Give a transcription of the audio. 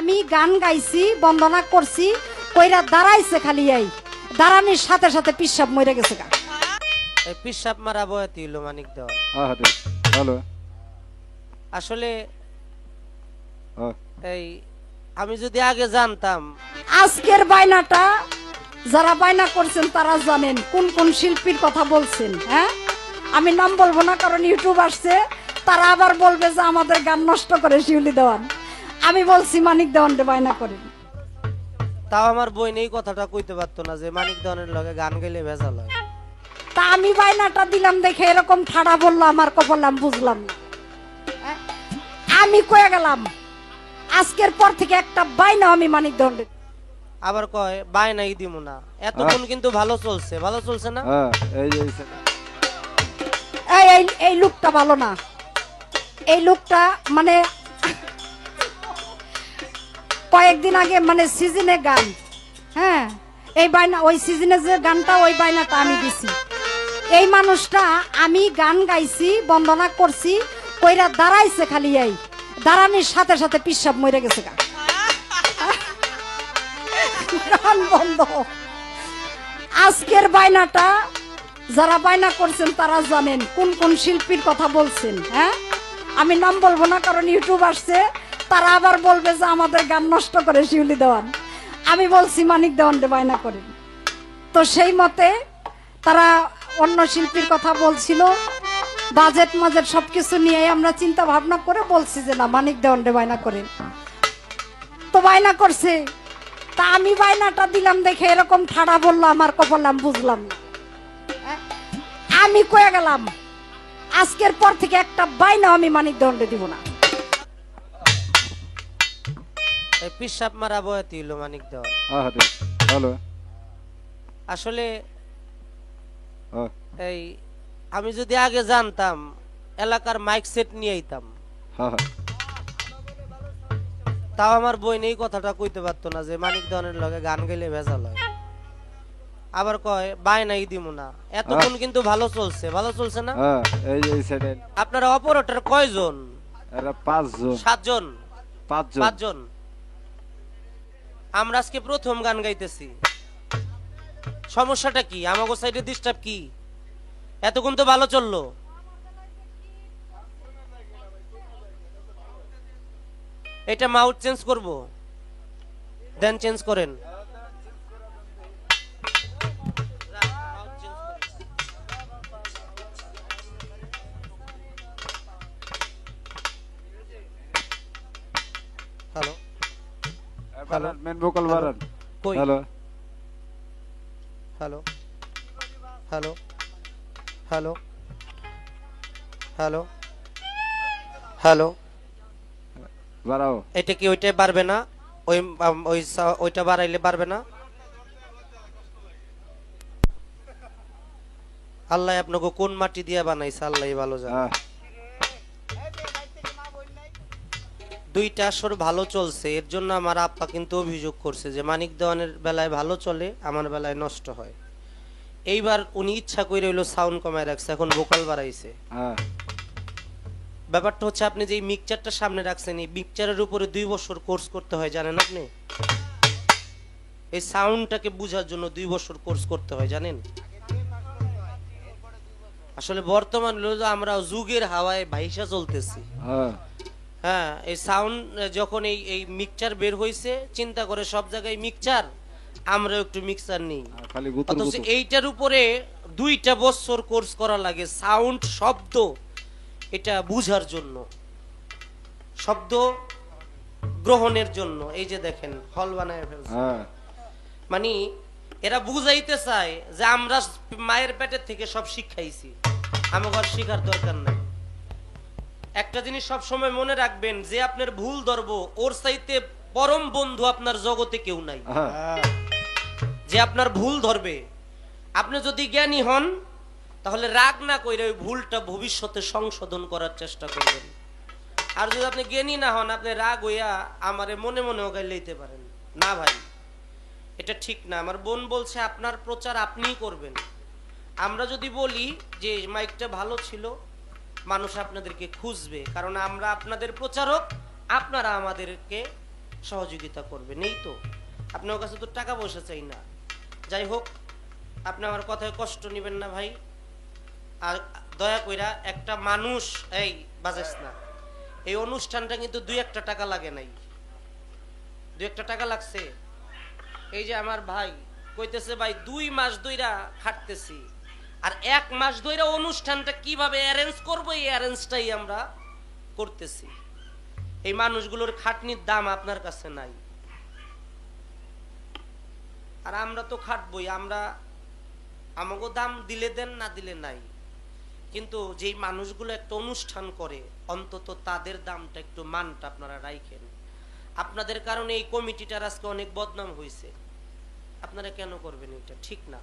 আমি গান গাইছি, বন্দনা করছি, কইরা দাঁড়াইছে খালি এই দাঁড়ানির সাথে সাথে পিসাব মরে গেছে গা। এই পিসাব মারা বয়াতি হলো মানিক দেওয়া। হ্যালো আসলে এই আমি যদি আগে জানতাম। আজকের বায়নাটা যারা বায়না করছেন তারা জানেন কোন কোন শিল্পীর কথা বলছেন। হ্যাঁ, আমি নাম বলবো না কারণ ইউটিউব আসছে, তারা আবার বলবে যে আমাদের গান নষ্ট করে শিউলি দেওয়ান। আমি বলছি মানিক দেওয়ানকে বায়না করেন। তাও আমার বই নেই কথাটা কইতে পারতো না যে মানিক দেওয়ানের লগে গান গেলে ভেজাল হয়। তা আমি বায়নাটা দিলাম দেখে এরকম ঠাড়া বললো আমার কপালাম, বুঝলাম না। আমি কয়ে গেলাম আজকের পর থেকে একটা বায়না আমি মানিক দেওয়ানকে। আবার কয় বায়নাই দিমু না। এতক্ষণ কিন্তু ভালো চলছে, ভালো চলছে না? এই লুকটা ভালো না। এই লুকটা মানে কয়েকদিন আগে মানে সিজনে গান, হ্যাঁ এই বায়না ওই সিজনে যে গানটা ওই বায়নাটা আমি দিছি। এই মানুষটা আমি গান গাইছি, বন্দনা করছি, কইরা দাঁড়াইছে খালি এই দাঁড়ানির সাথে সাথে পিসাব মরে গেছে গা। গান বন্ধ। আজকের বায়নাটা যারা বায়না করছেন তারা জানেন কোন কোন শিল্পীর কথা বলছেন। হ্যাঁ, আমি নাম বলবো না কারণ ইউটিউব আসছে, তারা আবার বলবে যে আমাদের গান নষ্ট করে শিউলি দেওয়ান। আমি বলছি মানিক দেওয়ানকে বায়না করেন। তো সেই মতে তারা অন্য শিল্পীর কথা বলছিল, বাজেট মাজেট সবকিছু নিয়ে আমরা চিন্তা ভাবনা করে বলছি যে না মানিক দেওয়ানকে বায়না করেন। তো বায়না করছে, তা আমি বায়নাটা দিলাম দেখে এরকম ঠাড়া বললো আমার কপালাম, বুঝলাম না। আমি কয়ে গেলাম আজকের পর থেকে একটা বায়না আমি মানিক দেওয়ানকে দিব না। এই পিসাব মারা বয়াতি হলো মানিক দেওয়া। হ্যালো আসলে এই আমি যদি আগে জানতাম এলাকার মাইক সেট নিয়ে আইতাম। তাও আমার বই নেই কথাটা কইতে পারতো না যে মানিক দেওয়ানের লগে গান গেলে ভেজাল হয়। আবার কয় বায়নাই দিমু না। এতক্ষণ কিন্তু ভালো চলছে, ভালো চলছে না? আপনারা অপারেটর কয়জন? 5 জন 7 জন 5 জন। আমরা আজকে প্রথম গান গাইতেছি। সমস্যাটা কি? আমাগো সাইডে ডিস্টার্ব কি? এতক্ষণ তো ভালো চললো। এটা মাউথ চেঞ্জ করব, দেন চেঞ্জ করেন। হ্যালো হ্যালো মেন ভোকাল বাড়ান। Hello hello hello hello hello hello বাড়াও। এটা কি ওইটাই পারবে না? ওইটা বাড়াইলে পারবে না? আল্লাহ আপনাকে কোন মাটি দিয়ে বানাইছে আল্লাহ ভালো জানে। দুইটা আসর ভালো চলছে, এর জন্য আমার আপ্পা কিন্তু অভিযোগ করছে যে মানিক দেওয়ানের বেলায় ভালো চলে, আমার বেলায় নষ্ট হয়। এইবার উনি ইচ্ছা করে হইলো সাউন্ড কমায় রাখছে, এখন ভোকাল বাড়াইছে। ব্যাপারটা হচ্ছে আপনি যে মিক্সচারটা সামনে রাখছেন, এই মিক্সচারের উপরে 2 বছর কোর্স করতে হয়, জানেন আপনি? এই সাউন্ডটাকে বোঝার জন্য 2 বছর কোর্স করতে হয়, জানেন? আসলে বর্তমান হলো আমরা যুগের হাওয়ায় ভাইসা চলতেছি। হ্যাঁ, এই সাউন্ড যখন এই মিক্সচার বের হইছে, চিন্তা করে সব জায়গায় মিক্সচার, আমরা একটু মিক্সচার নেই। অথচ এইটার উপরে 2টা বছর কোর্স করা লাগে সাউন্ড, শব্দ এটা বুঝার জন্য, শব্দ গ্রহণের জন্য। এই যে দেখেন হল বানায় ফেলছে। মানে এরা বুঝাইতে চায় যে আমরা মায়ের পেটের থেকে সব শিখাইছি, আমাদের শিখার দরকার নাই। একটা জিনিস সব সময় মনে রাখবেন, যে আপনার ভুল ধরবো ওর চাইতে পরম বন্ধু আপনার জগতে কেউ নাই। যে আপনার ভুল ধরবে, আপনি যদি জ্ঞানী হন তাহলে রাগ না কইরা ওই ভুলটা ভবিষ্যতে সংশোধন করার চেষ্টা করবেন। আর যদি আপনি জ্ঞানী না হন, আপনি রাগ হইয়া আমারে মনে মনে ওগাই লইতে পারেন না। ভাই এটা ঠিক না। আমার বোন বলছে আপনার প্রচার আপনিই করবেন। আমরা যদি বলি যে মাইকটা ভালো ছিল, মানুষ আপনাদেরকে খুঁজবে, কারণ আমরা আপনাদের প্রচারক, আপনারা আমাদেরকে সহযোগিতা করবেন, এই তো। আপনার কাছে তো টাকা পয়সা চাই না। যাই হোক, আপনি আমার কথায় কষ্ট নেবেন না ভাই। আর দয়া কইরা একটা মানুষ, এই বাজাস না, এই অনুষ্ঠানটা কিন্তু 2-1 টাকা লাগে নাই, 2-1 টাকা লাগছে। এই যে আমার ভাই কইতেছে ভাই 2 মাস ধইরা খাটতেছি, আর 1 মাস ধইরা অনুষ্ঠানটা কিভাবে অ্যারেঞ্জ করব এই অ্যারেঞ্জটাই আমরা করতেছি। এই মানুষগুলোর খাটনির দাম আপনার কাছে নাই, আর আমরা তো খাটবই। আমরা আমাকে দাম দিলে দেন, না দিলে নাই। কিন্তু যেই মানুষগুলো একটা অনুষ্ঠান করে অন্তত তাদের দামটা একটু মানটা আপনারা রাখেন। আপনাদের কারণে এই কমিটিটার আজকে অনেক বদনাম হয়েছে, আপনারা কেন করবেন? এটা ঠিক না।